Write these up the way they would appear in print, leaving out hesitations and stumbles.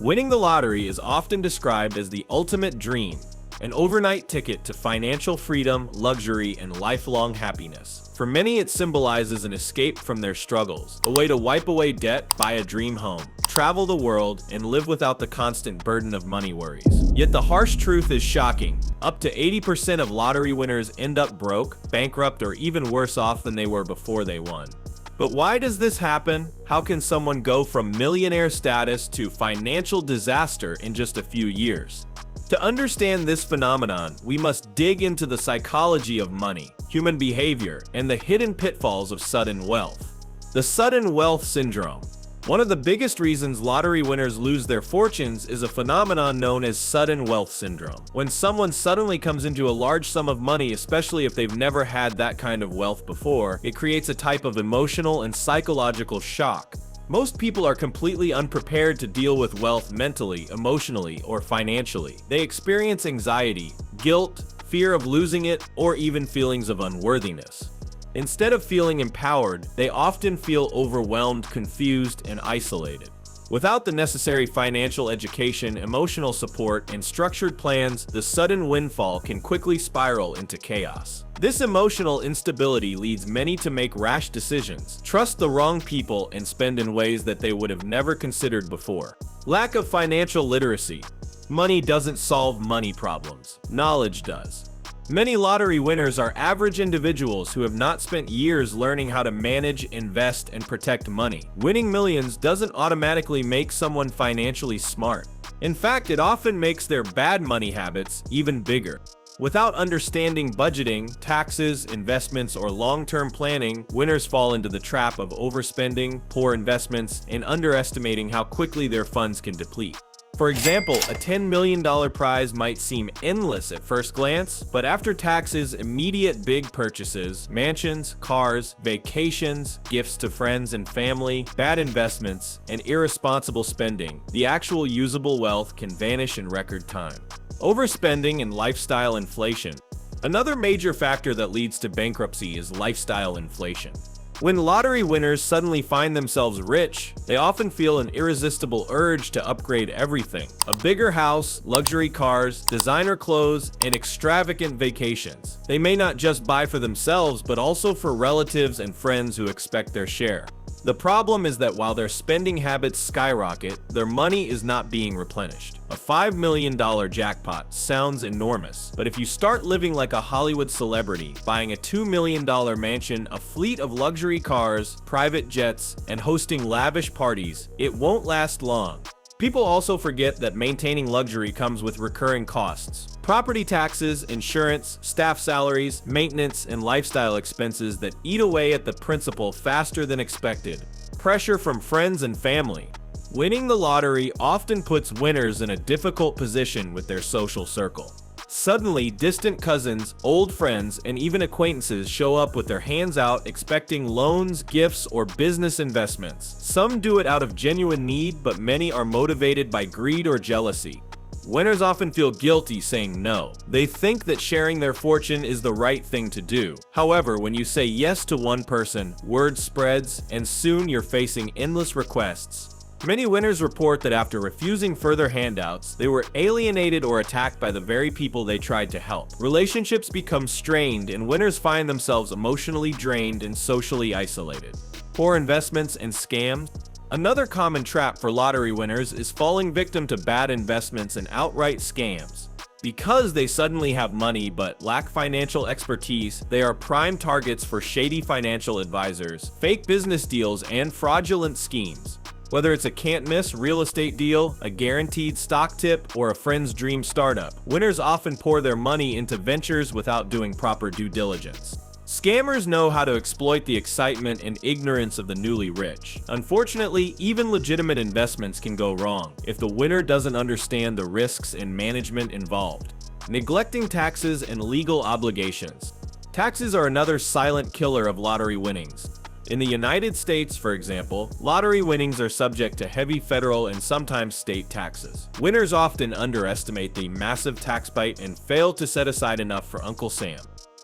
Winning the lottery is often described as the ultimate dream, an overnight ticket to financial freedom, luxury, and lifelong happiness. For many, it symbolizes an escape from their struggles, a way to wipe away debt, buy a dream home, travel the world, and live without the constant burden of money worries. Yet the harsh truth is shocking. Up to 80% of lottery winners end up broke, bankrupt, or even worse off than they were before they won. But why does this happen? How can someone go from millionaire status to financial disaster in just a few years? To understand this phenomenon, we must dig into the psychology of money, human behavior, and the hidden pitfalls of sudden wealth. The sudden wealth syndrome. One of the biggest reasons lottery winners lose their fortunes is a phenomenon known as sudden wealth syndrome. When someone suddenly comes into a large sum of money, especially if they've never had that kind of wealth before, it creates a type of emotional and psychological shock. Most people are completely unprepared to deal with wealth mentally, emotionally, or financially. They experience anxiety, guilt, fear of losing it, or even feelings of unworthiness. Instead of feeling empowered, they often feel overwhelmed, confused, and isolated. Without the necessary financial education, emotional support, and structured plans, the sudden windfall can quickly spiral into chaos. This emotional instability leads many to make rash decisions, trust the wrong people, and spend in ways that they would have never considered before. Lack of financial literacy. Money doesn't solve money problems. Knowledge does. Many lottery winners are average individuals who have not spent years learning how to manage, invest, and protect money. Winning millions doesn't automatically make someone financially smart. In fact, it often makes their bad money habits even bigger. Without understanding budgeting, taxes, investments, or long-term planning, winners fall into the trap of overspending, poor investments, and underestimating how quickly their funds can deplete. For example, a $10 million prize might seem endless at first glance, but after taxes, immediate big purchases, mansions, cars, vacations, gifts to friends and family, bad investments, and irresponsible spending, the actual usable wealth can vanish in record time. Overspending and lifestyle inflation. Another major factor that leads to bankruptcy is lifestyle inflation. When lottery winners suddenly find themselves rich, they often feel an irresistible urge to upgrade everything. A bigger house, luxury cars, designer clothes, and extravagant vacations. They may not just buy for themselves, but also for relatives and friends who expect their share. The problem is that while their spending habits skyrocket, their money is not being replenished. A $5 million jackpot sounds enormous, but if you start living like a Hollywood celebrity, buying a $2 million mansion, a fleet of luxury cars, private jets, and hosting lavish parties, it won't last long. People also forget that maintaining luxury comes with recurring costs. Property taxes, insurance, staff salaries, maintenance, and lifestyle expenses that eat away at the principal faster than expected. Pressure from friends and family. Winning the lottery often puts winners in a difficult position with their social circle. Suddenly, distant cousins, old friends, and even acquaintances show up with their hands out expecting loans, gifts, or business investments. Some do it out of genuine need, but many are motivated by greed or jealousy. Winners often feel guilty saying no. They think that sharing their fortune is the right thing to do. However, when you say yes to one person, word spreads, and soon you're facing endless requests. Many winners report that after refusing further handouts, they were alienated or attacked by the very people they tried to help. Relationships become strained, and winners find themselves emotionally drained and socially isolated. Poor investments and scams. Another common trap for lottery winners is falling victim to bad investments and outright scams. Because they suddenly have money but lack financial expertise, they are prime targets for shady financial advisors, fake business deals, and fraudulent schemes. Whether it's a can't-miss real estate deal, a guaranteed stock tip, or a friend's dream startup, winners often pour their money into ventures without doing proper due diligence. Scammers know how to exploit the excitement and ignorance of the newly rich. Unfortunately, even legitimate investments can go wrong if the winner doesn't understand the risks and management involved. Neglecting taxes and legal obligations. Taxes are another silent killer of lottery winnings. In the United States, for example, lottery winnings are subject to heavy federal and sometimes state taxes. Winners often underestimate the massive tax bite and fail to set aside enough for Uncle Sam.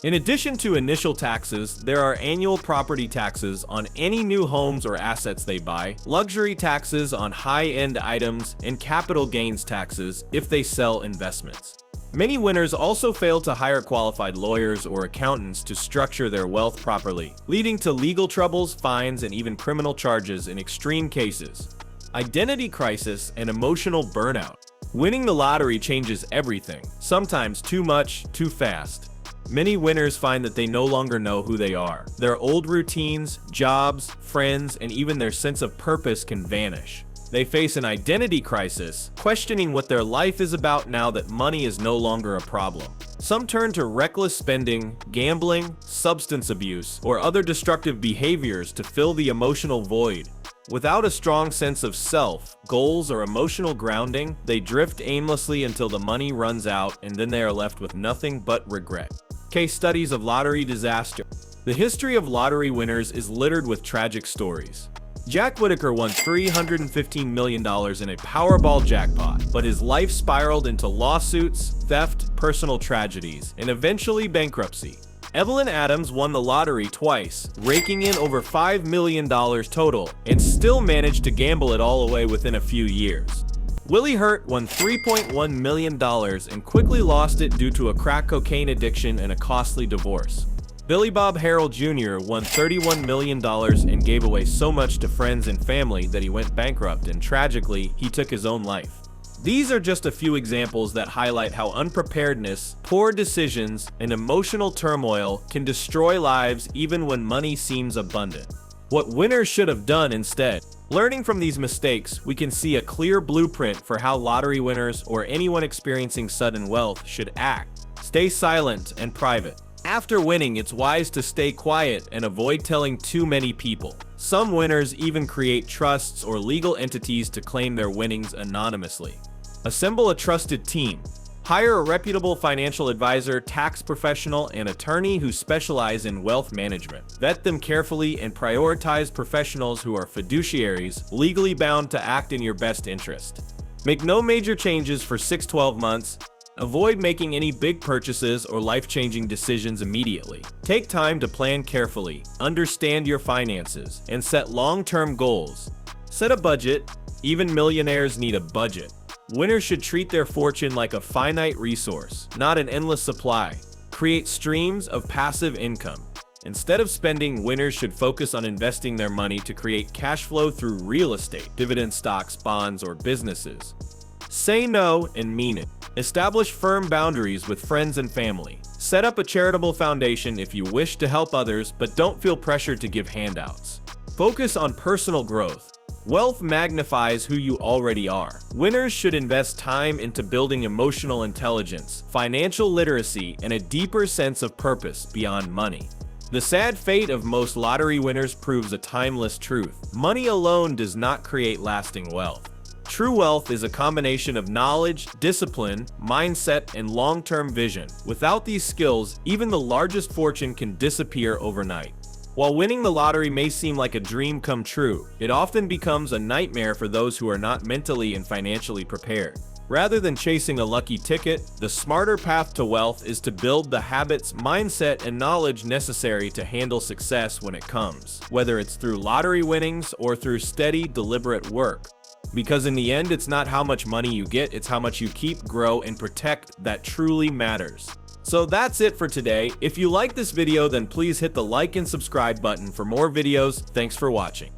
In addition to initial taxes, there are annual property taxes on any new homes or assets they buy, luxury taxes on high-end items, and capital gains taxes if they sell investments. Many winners also fail to hire qualified lawyers or accountants to structure their wealth properly, leading to legal troubles, fines, and even criminal charges in extreme cases. Identity crisis and emotional burnout. Winning the lottery changes everything, sometimes too much, too fast. Many winners find that they no longer know who they are. Their old routines, jobs, friends, and even their sense of purpose can vanish. They face an identity crisis, questioning what their life is about now that money is no longer a problem. Some turn to reckless spending, gambling, substance abuse, or other destructive behaviors to fill the emotional void. Without a strong sense of self, goals, or emotional grounding, they drift aimlessly until the money runs out, and then they are left with nothing but regret. Case studies of lottery disaster. The history of lottery winners is littered with tragic stories. Jack Whitaker won $315 million in a Powerball jackpot, but his life spiraled into lawsuits, theft, personal tragedies, and eventually bankruptcy. Evelyn Adams won the lottery twice, raking in over $5 million total, and still managed to gamble it all away within a few years. Willie Hurt won $3.1 million and quickly lost it due to a crack cocaine addiction and a costly divorce. Billy Bob Harrell Jr. won $31 million and gave away so much to friends and family that he went bankrupt, and tragically, he took his own life. These are just a few examples that highlight how unpreparedness, poor decisions, and emotional turmoil can destroy lives even when money seems abundant. What winners should have done instead. Learning from these mistakes, we can see a clear blueprint for how lottery winners or anyone experiencing sudden wealth should act. Stay silent and private. After winning, it's wise to stay quiet and avoid telling too many people. Some winners even create trusts or legal entities to claim their winnings anonymously. Assemble a trusted team. Hire a reputable financial advisor, tax professional, and attorney who specialize in wealth management. Vet them carefully and prioritize professionals who are fiduciaries, legally bound to act in your best interest. Make no major changes for 6-12 months. Avoid making any big purchases or life-changing decisions immediately. Take time to plan carefully, understand your finances, and set long-term goals. Set a budget. Even millionaires need a budget. Winners should treat their fortune like a finite resource, not an endless supply. Create streams of passive income. Instead of spending, winners should focus on investing their money to create cash flow through real estate, dividend stocks, bonds, or businesses. Say no and mean it. Establish firm boundaries with friends and family. Set up a charitable foundation if you wish to help others, but don't feel pressured to give handouts. Focus on personal growth. Wealth magnifies who you already are. Winners should invest time into building emotional intelligence, financial literacy, and a deeper sense of purpose beyond money. The sad fate of most lottery winners proves a timeless truth. Money alone does not create lasting wealth. True wealth is a combination of knowledge, discipline, mindset, and long-term vision. Without these skills, even the largest fortune can disappear overnight. While winning the lottery may seem like a dream come true, it often becomes a nightmare for those who are not mentally and financially prepared. Rather than chasing a lucky ticket, the smarter path to wealth is to build the habits, mindset, and knowledge necessary to handle success when it comes, whether it's through lottery winnings or through steady, deliberate work. Because in the end, it's not how much money you get, it's how much you keep, grow, and protect that truly matters. So that's it for today. If you like this video, then please hit the like and subscribe button for more videos. Thanks for watching.